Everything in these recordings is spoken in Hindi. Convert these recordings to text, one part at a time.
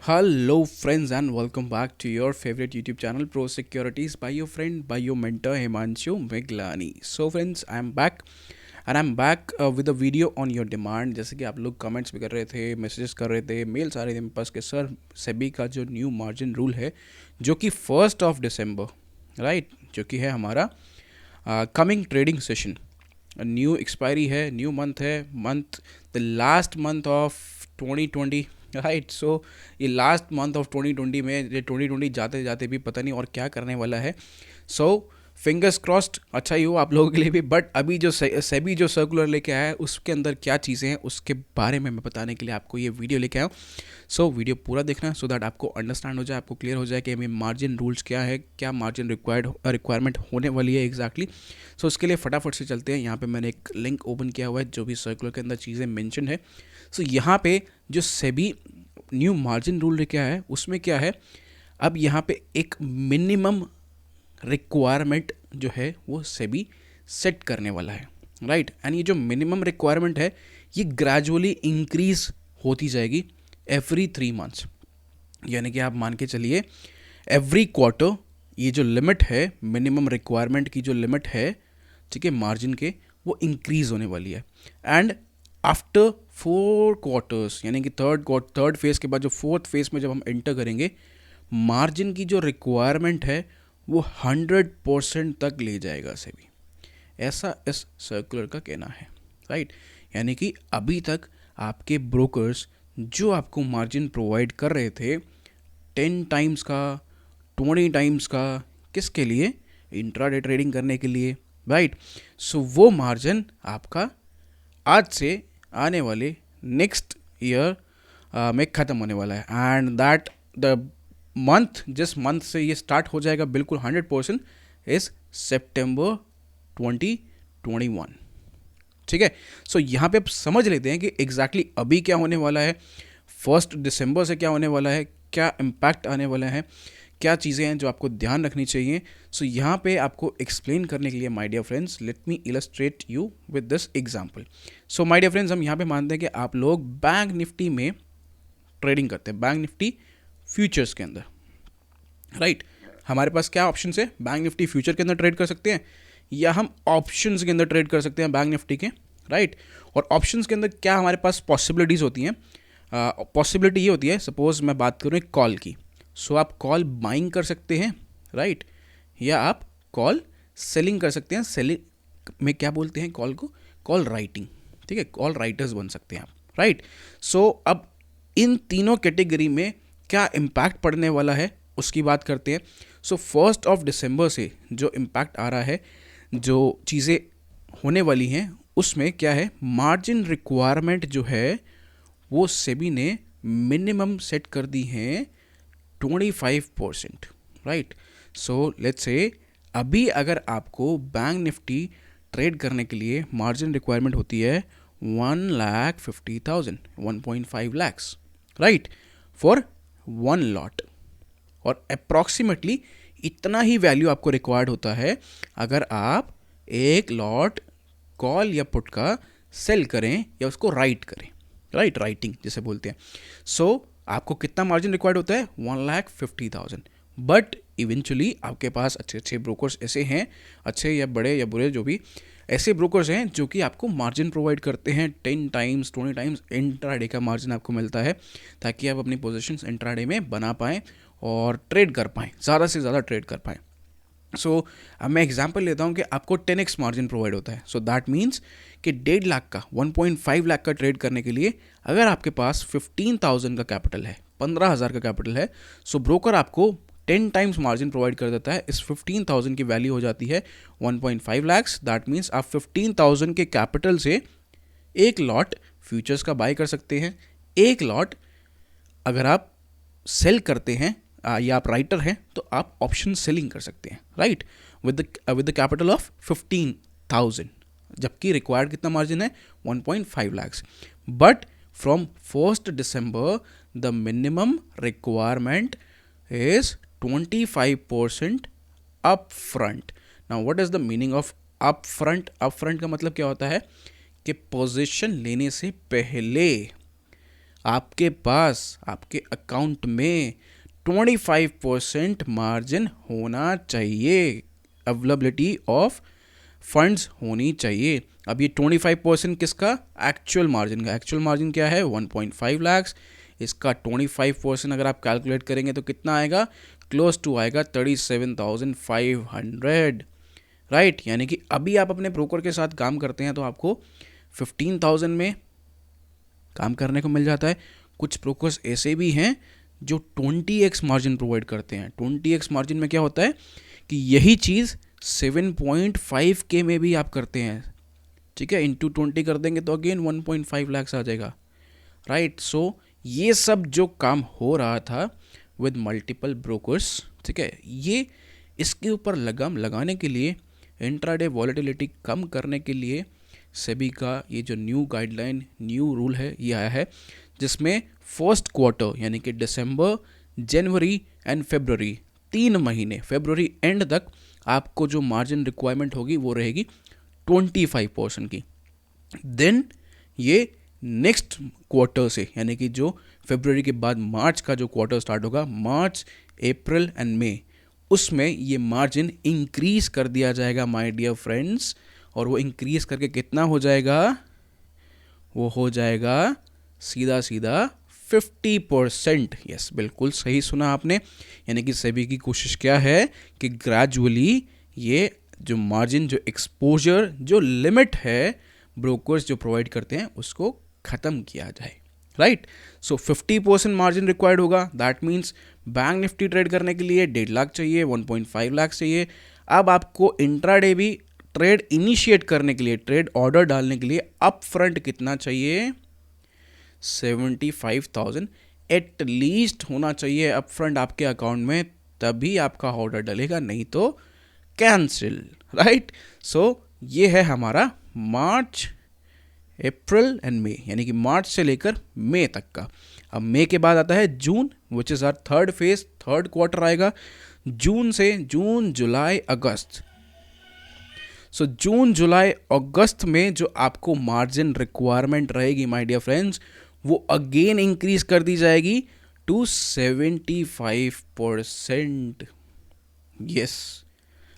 Hello, friends, and welcome back to your favorite YouTube channel, Prosecurities, by your friend, by your mentor, Himanshu Miglani. So, friends, I'm back, and I'm back with a video on your demand. जैसे कि आप लोग कमेंट्स भी कर रहे थे, मैसेजेस कर रहे थे, मेल्स आ रहे थे मेरे पास कि सर सेबी का जो न्यू मार्जिन रूल है, जो कि 1 राइट, जो कि है हमारा coming trading session, new expiry है, न्यू मंथ है, the last month of 2020, right. So ये लास्ट मंथ ऑफ 2020 में, ये 2020 जाते जाते भी पता नहीं और क्या करने वाला है. सो फिंगर्स क्रॉस्ड, अच्छा ही हो आप लोगों के लिए भी. बट अभी जो सेबी जो सर्कुलर लेके आया है उसके अंदर क्या चीज़ें हैं उसके बारे में मैं बताने के लिए आपको ये वीडियो लेके आया हूँ. सो वीडियो पूरा देखना सो दैट आपको अंडरस्टैंड हो जाए, आपको क्लियर हो जाए कि हमें मार्जिन रूल्स क्या है, क्या मार्जिन रिक्वायरमेंट होने वाली है एग्जैक्टली. सो उसके लिए फटाफट से चलते हैं. यहाँ पे मैंने एक लिंक ओपन किया हुआ है जो भी सर्कुलर के अंदर चीज़ें मेंशन है. सो यहाँ पे जो सेबी न्यू मार्जिन रूल क्या है उसमें क्या है, अब यहाँ पे एक मिनिमम रिक्वायरमेंट जो है वो सेबी सेट करने वाला है, राइट. एंड ये जो मिनिमम रिक्वायरमेंट है ये ग्रेजुअली इंक्रीज होती जाएगी एवरी 3 मंथ्स. यानी कि आप मान के चलिए एवरी क्वार्टर ये जो लिमिट है, मिनिमम रिक्वायरमेंट की जो लिमिट है, ठीक है, मार्जिन के, वो इंक्रीज होने वाली है. एंड आफ्टर 4 क्वार्टर्स, यानी कि थर्ड फेज के बाद जो फोर्थ फेज में जब हम एंटर करेंगे, मार्जिन की जो रिक्वायरमेंट है वो 100% तक ले जाएगा सेबी. ऐसा इस सर्कुलर का कहना है, राइट. यानी कि अभी तक आपके ब्रोकर्स जो आपको मार्जिन प्रोवाइड कर रहे थे 10 टाइम्स का, 20 टाइम्स का, किसके लिए? इंट्राडे ट्रेडिंग करने के लिए, राइट. सो वो मार्जिन आपका आज से आने वाले नेक्स्ट ईयर में ख़त्म होने वाला है. एंड दैट द मंथ, जिस मंथ से ये स्टार्ट हो जाएगा बिल्कुल 100%, इज सितंबर 2021. ठीक है. सो यहाँ पे आप समझ लेते हैं कि एग्जैक्टली अभी क्या होने वाला है, 1 दिसंबर से क्या होने वाला है, क्या इम्पैक्ट आने वाला है, क्या चीज़ें हैं जो आपको ध्यान रखनी चाहिए. सो यहाँ पे आपको एक्सप्लेन करने के लिए my dear friends, let me illustrate you with this example. So my dear friends, हम यहाँ पे मानते हैं कि आप लोग बैंक निफ्टी में ट्रेडिंग करते हैं, बैंक निफ्टी फ्यूचर्स के अंदर, राइट. हमारे पास क्या ऑप्शन है, बैंक निफ्टी फ्यूचर के अंदर ट्रेड कर सकते हैं या हम ऑप्शंस के अंदर ट्रेड कर सकते हैं बैंक निफ्टी के, राइट. और ऑप्शंस के अंदर क्या हमारे पास पॉसिबिलिटीज़ होती हैं. पॉसिबिलिटी ये होती है, सपोज मैं बात करूँ एक कॉल की, सो आप कॉल बाइंग कर सकते हैं, राइट, या आप कॉल सेलिंग कर सकते हैं. सेलिंग में क्या बोलते हैं कॉल को? कॉल राइटिंग, ठीक है, कॉल राइटर्स बन सकते हैं आप, राइट. सो अब इन तीनों कैटेगरी में क्या इम्पैक्ट पड़ने वाला है उसकी बात करते हैं. सो 1 दिसंबर से जो इम्पैक्ट आ रहा है, जो चीज़ें होने वाली हैं उसमें क्या है, मार्जिन रिक्वायरमेंट जो है वो सेबी ने मिनिमम सेट कर दी हैं 25%, राइट. सो लेट्स से अभी अगर आपको बैंक निफ्टी ट्रेड करने के लिए मार्जिन रिक्वायरमेंट होती है 1,50,000, 1.5 lakhs, राइट, फॉर 1 लॉट. और अप्रॉक्सीमेटली इतना ही वैल्यू आपको रिक्वायर्ड होता है अगर आप एक लॉट कॉल या पुट का सेल करें या उसको राइट करें, राइट, राइटिंग जिसे बोलते हैं. सो आपको कितना मार्जिन रिक्वायर्ड होता है? 1,50,000. बट इवेंचुअली आपके पास अच्छे अच्छे ब्रोकर्स ऐसे हैं, अच्छे या बड़े या बुरे, जो भी ऐसे ब्रोकर्स हैं जो कि आपको मार्जिन प्रोवाइड करते हैं 10 टाइम्स 20 टाइम्स इंट्राडे का मार्जिन आपको मिलता है, ताकि आप अपनी पोजीशंस इंट्राडे में बना पाएँ और ट्रेड कर पाएँ, ज़्यादा से ज़्यादा ट्रेड कर पाएँ. सो अब मैं एग्जांपल लेता हूँ कि आपको 10x मार्जिन प्रोवाइड होता है. सो दैट मीन्स कि 1.5 लाख का, 1.5 लाख का ट्रेड करने के लिए अगर आपके पास 15,000 का कैपिटल है, 15,000 का कैपिटल है, सो ब्रोकर आपको 10 टाइम्स मार्जिन प्रोवाइड कर देता है. इस 15,000 की वैल्यू हो जाती है 1.5 lakhs. दैट मीन्स आप 15,000 के कैपिटल से एक लॉट फ्यूचर्स का बाय कर सकते हैं. एक लॉट अगर आप सेल करते हैं या आप राइटर हैं तो आप ऑप्शन सेलिंग कर सकते हैं, right, with the capital of 15,000. जबकि रिक्वायर्ड कितना मार्जिन है? 1.5 lakhs. But from 1 December the minimum requirement is 25% up front. Now what is the meaning of up front? Up front का मतलब क्या होता है कि पोजीशन लेने से पहले आपके पास आपके अकाउंट में 25% मार्जिन होना चाहिए, अवेलेबिलिटी ऑफ फंड्स होनी चाहिए। अब ये 25% किसका? एक्चुअल मार्जिन का। एक्चुअल मार्जिन क्या है? 1.5 लाख। इसका 25% अगर आप कैलकुलेट करेंगे तो कितना आएगा? क्लोज टू आएगा 37,500, राइट। यानी कि अभी आप अपने ब्रोकर के साथ काम करते हैं तो आपको 15,000 में काम करने को मिल जाता है। कुछ ब्रोकर्स ऐसे भी हैं जो 20x मार्जिन प्रोवाइड करते हैं। 20x मार्जिन में क्या होता है कि यही चीज़ 7.5K में भी आप करते हैं, ठीक है। इंटू 20 कर देंगे तो अगेन 1.5 लाख आ जाएगा, राइट। सो ये सब जो काम हो रहा था विद मल्टीपल ब्रोकर्स, ठीक है, ये इसके ऊपर लगाम लगाने के लिए, इंट्राडे वॉलेटिलिटी कम करने के लिए सेबी का ये जो न्यू गाइडलाइन, न्यू रूल है, ये आया है, जिसमें फर्स्ट क्वार्टर यानी कि दिसंबर, जनवरी एंड फरवरी, 3 महीने, फरवरी एंड तक आपको जो मार्जिन रिक्वायरमेंट होगी वो रहेगी 25% की। देन ये नेक्स्ट क्वार्टर से, यानी कि जो फरवरी के बाद मार्च का जो क्वार्टर स्टार्ट होगा, मार्च, अप्रैल एंड मई, उसमें ये मार्जिन इंक्रीज कर दिया जाएगा माय डियर फ्रेंड्स। और वो इंक्रीज करके कितना हो जाएगा? वो हो जाएगा सीधा सीधा 50%। यस, बिल्कुल सही सुना आपने। यानी कि सेबी की कोशिश क्या है कि ग्रेजुअली ये जो मार्जिन, जो एक्सपोजर, जो लिमिट है ब्रोकर्स जो प्रोवाइड करते हैं उसको ख़त्म किया जाए, राइट। सो 50% मार्जिन रिक्वायर्ड होगा। That means bank Nifty trade करने के लिए 1.5 लाख चाहिए, 1.5 लाख चाहिए। अब आपको इंट्राडे भी ट्रेड इनिशिएट करने के लिए, ट्रेड ऑर्डर डालने के लिए अप फ्रंट कितना चाहिए? 75,000 एट लीस्ट होना चाहिए अप फ्रंट आपके अकाउंट में, तभी आपका ऑर्डर डलेगा, नहीं तो कैंसिल, राइट। सो ये है हमारा मार्च, अप्रैल एंड मई, यानी कि मार्च से लेकर मई तक का। अब मई के बाद आता है June, which is our third phase, third quarter आएगा। जून से जून, जुलाई, अगस्त। सो जून, जुलाई, अगस्त में जो आपको मार्जिन रिक्वायरमेंट रहेगी माय डियर फ्रेंड्स, वो अगेन इंक्रीज कर दी जाएगी to 75%। Yes,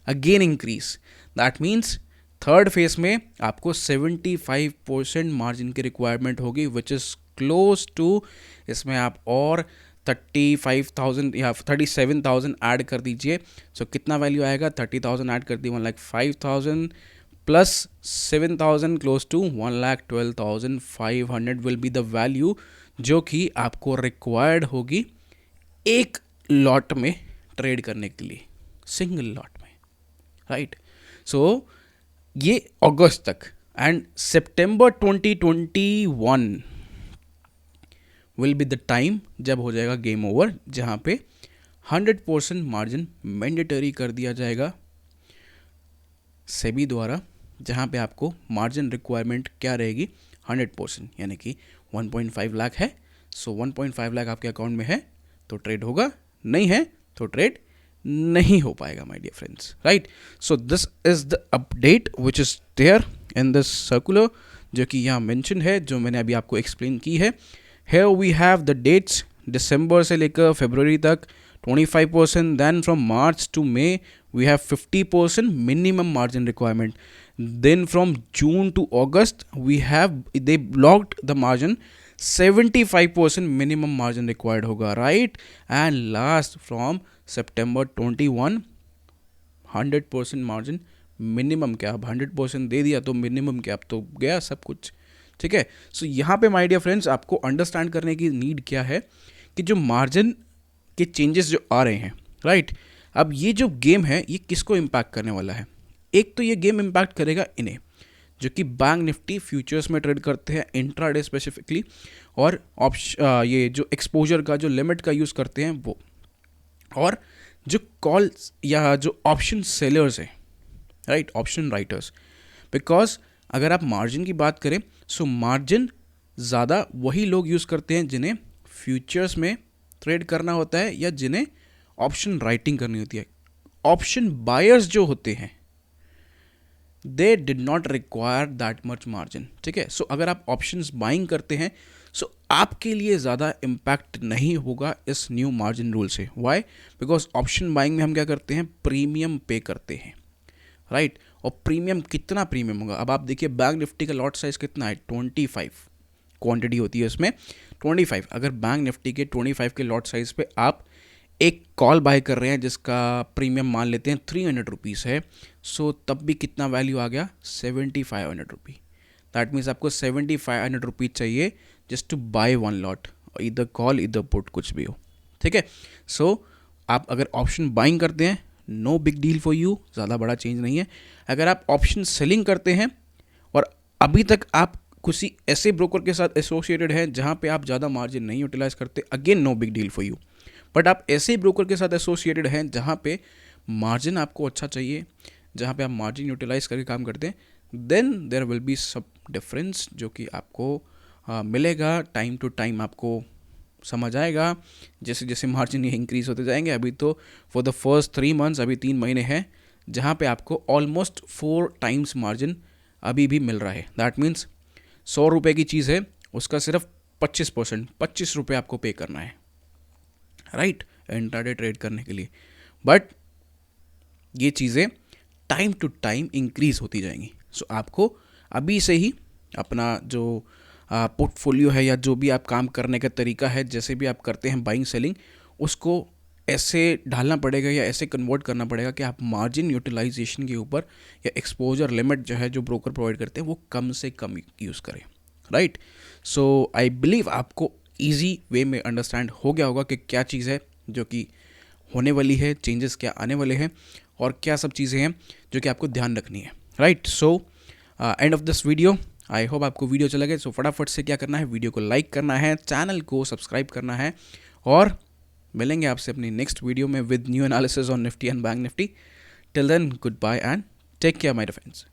again increase. That means third phase में आपको 75% मार्जिन की रिक्वायरमेंट होगी, विच इज़ क्लोज टू, इसमें आप और 35,000 या 37,000 ऐड कर दीजिए। सो कितना वैल्यू आएगा? 30,000 ऐड कर दी, 1,05,000 plus 7,000, close to 1,12,500 will be the value जो कि आपको रिक्वायर्ड होगी एक लॉट में ट्रेड करने के लिए, सिंगल लॉट में, राइट। सो ये अगस्त तक, and September 2021 will be the time जब हो जाएगा गेम ओवर, जहाँ पे 100% मार्जिन मैंडेटरी कर दिया जाएगा सेबी द्वारा, जहाँ पे आपको मार्जिन रिक्वायरमेंट क्या रहेगी? 100%, यानी कि 1.5 लाख है। सो 1.5 लाख आपके अकाउंट में है तो ट्रेड होगा, नहीं है तो ट्रेड नहीं हो पाएगा my dear friends, right. So this is the update which is there in this circular, जो कि यहाँ मेंशन है, जो मैंने अभी आपको एक्सप्लेन की है। Here we have the dates, दिसंबर से लेकर फरवरी तक 25%, then from March to May we have 50% minimum margin requirement, then from June to August we have, they blocked the margin, 75% minimum margin required होगा, right, and last from September 21 100% margin minimum। क्या, अब 100% दे दिया तो मिनिमम क्या, अब तो गया सब कुछ, ठीक है। सो यहाँ पे माय डियर फ्रेंड्स आपको अंडरस्टैंड करने की नीड क्या है कि जो मार्जिन के चेंजेस जो आ रहे हैं, राइट। अब ये जो गेम है ये किसको इम्पैक्ट करने वाला है? एक तो ये गेम इम्पैक्ट करेगा इन्हें जो कि बैंक निफ्टी फ्यूचर्स में ट्रेड करते हैं, इंट्राडे स्पेसिफिकली, और ये जो एक्सपोजर का जो लिमिट का यूज़ करते हैं वो, और जो कॉल्स या जो ऑप्शन सेलर्स हैं, राइट, ऑप्शन राइटर्स। बिकॉज अगर आप मार्जिन की बात करें, सो मार्जिन ज़्यादा वही लोग यूज़ करते हैं जिन्हें फ्यूचर्स में ट्रेड करना होता है या जिन्हें ऑप्शन राइटिंग करनी होती है। ऑप्शन बायर्स जो होते हैं they did not require that much margin, ठीक है। सो अगर आप ऑप्शंस बाइंग करते हैं, सो आपके लिए ज़्यादा इम्पैक्ट नहीं होगा इस न्यू मार्जिन रूल से। वाई? बिकॉज ऑप्शन बाइंग में हम क्या करते हैं, प्रीमियम पे करते हैं, राइट। और प्रीमियम, कितना प्रीमियम होगा? अब आप देखिए बैंक निफ्टी का लॉट साइज कितना है, 25 क्वांटिटी होती है उसमें, 25। अगर बैंक निफ्टी के 25 के लॉट साइज पे आप एक कॉल बाय कर रहे हैं जिसका प्रीमियम मान लेते हैं 300 रुपीज़ है, सो तब भी कितना वैल्यू आ गया, 7500 रुपी। दैट मीन्स आपको 7500 रुपीज़ चाहिए just to buy one lot, इधर कॉल इधर पुट, कुछ भी हो, ठीक है। सो आप अगर ऑप्शन बाइंग करते हैं, no big deal for you, ज़्यादा बड़ा चेंज नहीं है। अगर आप ऑप्शन सेलिंग करते हैं और अभी तक आप किसी ऐसे ब्रोकर के साथ एसोसिएटेड हैं जहाँ पे आप ज़्यादा मार्जिन नहीं यूटिलाइज करते, again no big deal for you. But आप ऐसे ब्रोकर के साथ एसोसिएटेड हैं जहाँ पे मार्जिन आपको अच्छा चाहिए, जहाँ पे आप मार्जिन यूटिलाइज करके काम करते हैं, देन देयर विल बी सब डिफरेंस जो कि आपको मिलेगा टाइम टू टाइम, आपको समझ आएगा जैसे जैसे मार्जिन ये इंक्रीज होते जाएंगे। अभी तो फॉर द फर्स्ट 3 मंथ्स, अभी 3 महीने हैं जहाँ पे आपको ऑलमोस्ट 4 टाइम्स मार्जिन अभी भी मिल रहा है। दैट मीन्स 100 रुपये की चीज़ है, उसका सिर्फ 25%, 25 रुपये आपको पे करना है, राइट, इंट्राडे ट्रेड करने के लिए। बट ये चीज़ें टाइम टू टाइम इंक्रीज होती जाएंगी। सो आपको अभी से ही अपना जो पोर्टफोलियो है या जो भी आप काम करने का तरीका है, जैसे भी आप करते हैं बाइंग सेलिंग, उसको ऐसे ढालना पड़ेगा या ऐसे कन्वर्ट करना पड़ेगा कि आप मार्जिन यूटिलाइजेशन के ऊपर या एक्सपोजर लिमिट जो है जो ब्रोकर प्रोवाइड करते हैं वो कम से कम यूज़ करें, राइट। सो आई बिलीव आपको ईजी वे में अंडरस्टैंड हो गया होगा कि क्या चीज़ है जो कि होने वाली है, चेंजेस क्या आने वाले हैं और क्या सब चीज़ें हैं जो कि आपको ध्यान रखनी है, right. So end of this video, I hope आपको वीडियो अच्छा लगे। सो फटाफट से क्या करना है, वीडियो को लाइक करना है, चैनल को सब्सक्राइब करना है, और मिलेंगे आपसे अपनी नेक्स्ट वीडियो में with new analysis on Nifty and Bank Nifty. Till then, goodbye and take care my friends.